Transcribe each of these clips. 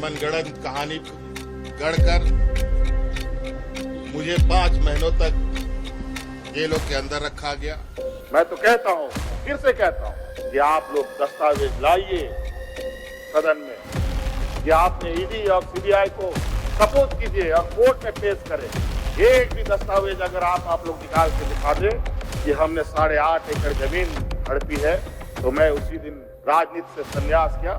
मनगढ़ंत कहानी गढ़कर मुझे 5 महीनों तक जेलों के अंदर रखा गया। मैं तो कहता हूँ, फिर से कहता हूँ कि आप लोग दस्तावेज लाइए सदन में, कि आपने ईडी और सीबीआई को सपोर्ट कीजिए और कोर्ट में पेश करें। एक भी दस्तावेज अगर आप लोग निकाल के दिखा दें कि हमने 8.5 एकड़ जमीन हड़पी है, तो मैं उसी दिन राजनीति से संन्यास किया,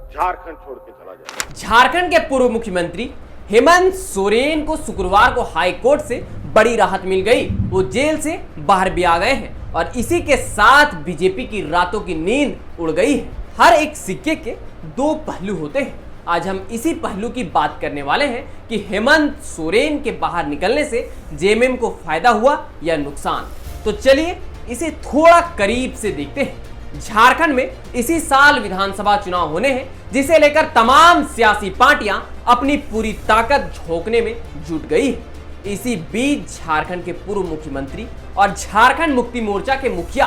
झारखंड छोड़ के चला जाऊंगा। झारखंड के पूर्व मुख्यमंत्री हेमंत सोरेन को शुक्रवार को हाई कोर्ट से बड़ी राहत मिल गई। वो जेल से बाहर भी आ गए हैं और इसी के साथ बीजेपी की रातों की नींद उड़ गई है। हर एक सिक्के के 2 पहलू होते हैं। आज हम इसी पहलू की बात करने वाले हैं कि हेमंत सोरेन के बाहर निकलने से जेएमएम को फायदा हुआ या नुकसान। तो चलिए इसे थोड़ा करीब से देखते हैं। झारखंड में इसी साल विधानसभा चुनाव होने हैं, जिसे लेकर तमाम सियासी पार्टियां अपनी पूरी ताकत झोंकने में जुट गई है। इसी बीच झारखंड के पूर्व मुख्यमंत्री और झारखंड मुक्ति मोर्चा के मुखिया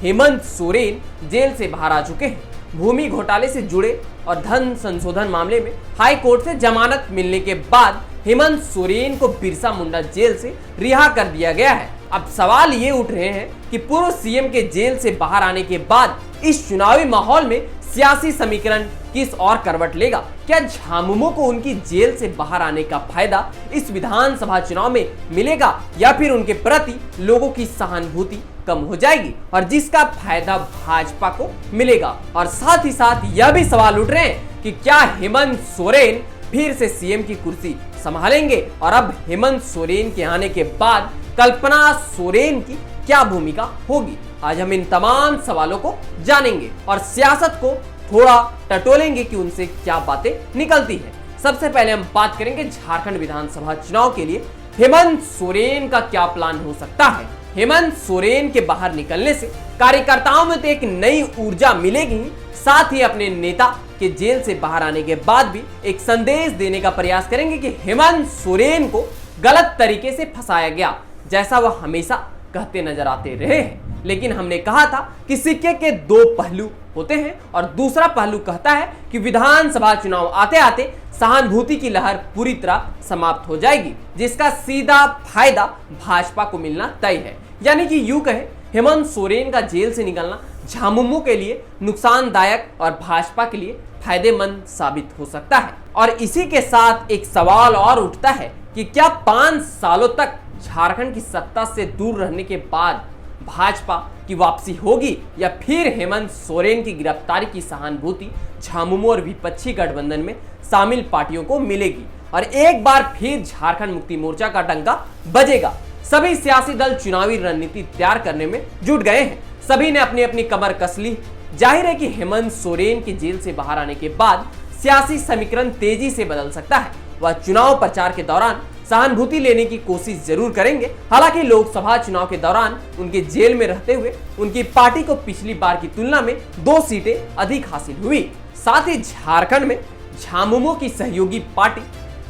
हेमंत सोरेन जेल से बाहर आ चुके हैं। भूमि घोटाले से जुड़े और धन संशोधन मामले में हाई कोर्ट से जमानत मिलने के बाद हेमंत सोरेन को बिरसा मुंडा जेल से रिहा कर दिया गया है। अब सवाल ये उठ रहे हैं कि पूर्व सीएम के जेल से बाहर आने के बाद इस चुनावी माहौल में सियासी समीकरण किस और करवट लेगा? क्या झामुमो को उनकी जेल से बाहर आने का फायदा इस विधानसभा चुनाव में मिलेगा या फिर उनके प्रति लोगों की सहानुभूति कम हो जाएगी और जिसका फायदा भाजपा को मिलेगा? और साथ ही साथ यह भी सवाल उठ रहे हैं कि क्या हेमंत सोरेन फिर से सीएम की कुर्सी संभालेंगे और अब हेमंत सोरेन के आने के बाद कल्पना सोरेन की क्या भूमिका होगी? आज हम इन तमाम सवालों को जानेंगे और सियासत को थोड़ा टटोलेंगे कि उनसे क्या बातें निकलती हैं। सबसे पहले हम बात करेंगे झारखंड विधानसभा चुनाव के लिए हेमंत सोरेन का क्या प्लान हो सकता है। हेमंत सोरेन के बाहर निकलने से कार्यकर्ताओं में तो एक नई ऊर्जा मिलेगी, साथ ही अपने नेता के जेल से बाहर आने के बाद भी एक संदेश देने का प्रयास करेंगे कि हेमंत सोरेन को गलत तरीके से फंसाया गया, जैसा वह हमेशा कहते नजर आते रहे हैं। लेकिन हमने कहा था कि सिक्के के 2 पहलू होते हैं और दूसरा पहलू कहता है कि विधानसभा चुनाव आते आते सहानुभूति की लहर पूरी तरह समाप्त हो जाएगी, जिसका सीधा फायदा भाजपा को मिलना तय है। यानी कि यूं कहें, हेमंत सोरेन का जेल से निकलना झामुमो के लिए नुकसानदायक और भाजपा के लिए फायदेमंद साबित हो सकता है। और इसी के साथ एक सवाल और उठता है कि क्या 5 सालों तक झारखंड की सत्ता से दूर रहने के बाद भाजपा की वापसी होगी या फिर हेमंत सोरेन की गिरफ्तारी की सहानुभूति झामुमो और विपक्षी गठबंधन में शामिल पार्टियों को मिलेगी और एक बार फिर झारखंड मुक्ति मोर्चा का डंका बजेगा। सभी सियासी दल चुनावी रणनीति तैयार करने में जुट गए हैं। सभी ने अपनी अपनी कमर कस ली। जाहिर है कि हेमंत सोरेन के जेल से बाहर आने के बाद सियासी समीकरण तेजी से बदल सकता है। वह चुनाव प्रचार के दौरान सहानुभूति लेने की कोशिश जरूर करेंगे। हालांकि लोकसभा चुनाव के दौरान उनके जेल में रहते हुए उनकी पार्टी को पिछली बार की तुलना में 2 सीटें अधिक हासिल हुई। साथ ही झारखंड में झामुमो की सहयोगी पार्टी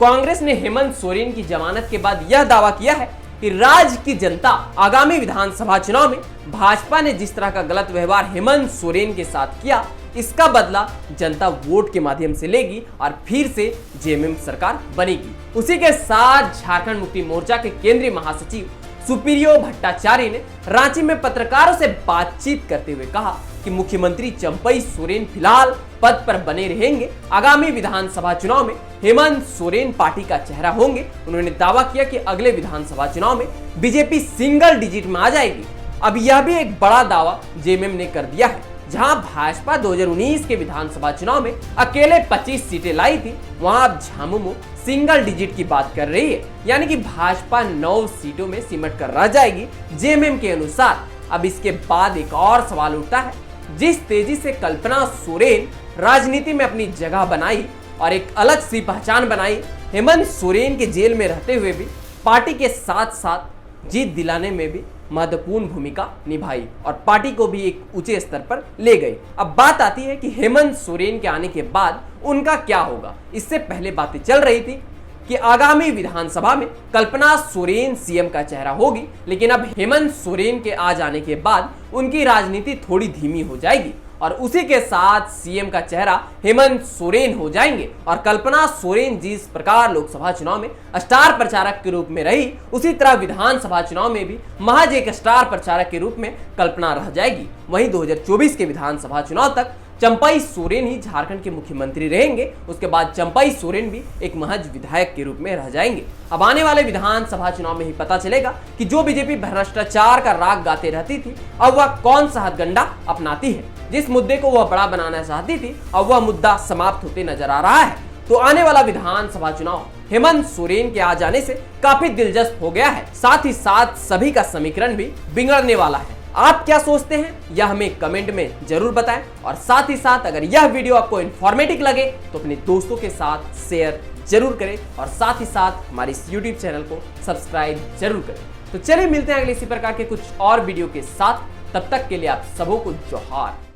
कांग्रेस ने हेमंत सोरेन की जमानत के बाद यह दावा किया है कि राज्य की जनता आगामी विधानसभा चुनाव में भाजपा ने जिस तरह का गलत व्यवहार हेमंत सोरेन के साथ किया, इसका बदला जनता वोट के माध्यम से लेगी और फिर से जेएमएम सरकार बनेगी। उसी के साथ झारखंड मुक्ति मोर्चा के केंद्रीय महासचिव सुप्रियो भट्टाचार्य ने रांची में पत्रकारों से बातचीत करते हुए कहा कि मुख्यमंत्री चंपई सोरेन फिलहाल पद पर बने रहेंगे। आगामी विधानसभा चुनाव में हेमंत सोरेन पार्टी का चेहरा होंगे। उन्होंने दावा किया कि अगले विधानसभा चुनाव में बीजेपी सिंगल डिजिट में आ जाएगी। अब यह भी एक बड़ा दावा जेएमएम ने कर दिया है। जहां भाजपा 2019 के विधानसभा चुनाव में अकेले 25 सीटें लाई थी, वहां अब झामुमो सिंगल डिजिट की बात कर रही है। यानी कि भाजपा 9 सीटों में सिमट कर रह जाएगी जेएमएम के अनुसार। अब इसके बाद एक और सवाल उठता है, जिस तेजी से कल्पना सोरेन राजनीति में अपनी जगह बनाई और एक अलग सी पहचान बनाई, हेमंत सोरेन के जेल में रहते हुए भी पार्टी के साथ साथ जीत दिलाने में भी महत्वपूर्ण भूमिका निभाई और पार्टी को भी एक ऊंचे स्तर पर ले गई। अब बात आती है कि हेमंत सोरेन के आने के बाद उनका क्या होगा। इससे पहले बातें चल रही थी कि आगामी विधानसभा में कल्पना सोरेन सीएम का चेहरा होगी, लेकिन अब हेमंत सोरेन के आ जाने के बाद उनकी राजनीति थोड़ी धीमी हो जाएगी और उसी के साथ सीएम का चेहरा हेमंत सोरेन हो जाएंगे। और कल्पना सोरेन जिस प्रकार लोकसभा चुनाव में स्टार प्रचारक के रूप में रही, उसी तरह विधानसभा चुनाव में भी महज एक स्टार प्रचारक के रूप में कल्पना रह जाएगी। वहीं 2024 के विधानसभा चुनाव तक चंपाई सोरेन ही झारखंड के मुख्यमंत्री रहेंगे। उसके बाद चंपाई सोरेन भी एक महज विधायक के रूप में रह जाएंगे। अब आने वाले विधानसभा चुनाव में ही पता चलेगा कि जो बीजेपी भ्रष्टाचार का राग गाते रहती थी, अब वह कौन सा हथकंडा अपनाती है। जिस मुद्दे को वह बड़ा बनाना चाहती थी, अब वह मुद्दा समाप्त होते नजर आ रहा है। तो आने वाला विधानसभा चुनाव हेमंत सोरेन के आ जाने से काफी दिलचस्प हो गया है। साथ ही साथ सभी का समीकरण भी बिगड़ने वाला है। आप क्या सोचते हैं यह हमें कमेंट में जरूर बताएं। और साथ ही साथ अगर यह वीडियो आपको इंफॉर्मेटिव लगे तो अपने दोस्तों के साथ शेयर जरूर करें और साथ ही साथ हमारे इस YouTube चैनल को सब्सक्राइब जरूर करें। तो चलिए मिलते हैं अगले इसी प्रकार के कुछ और वीडियो के साथ। तब तक के लिए आप सबों को जोहार।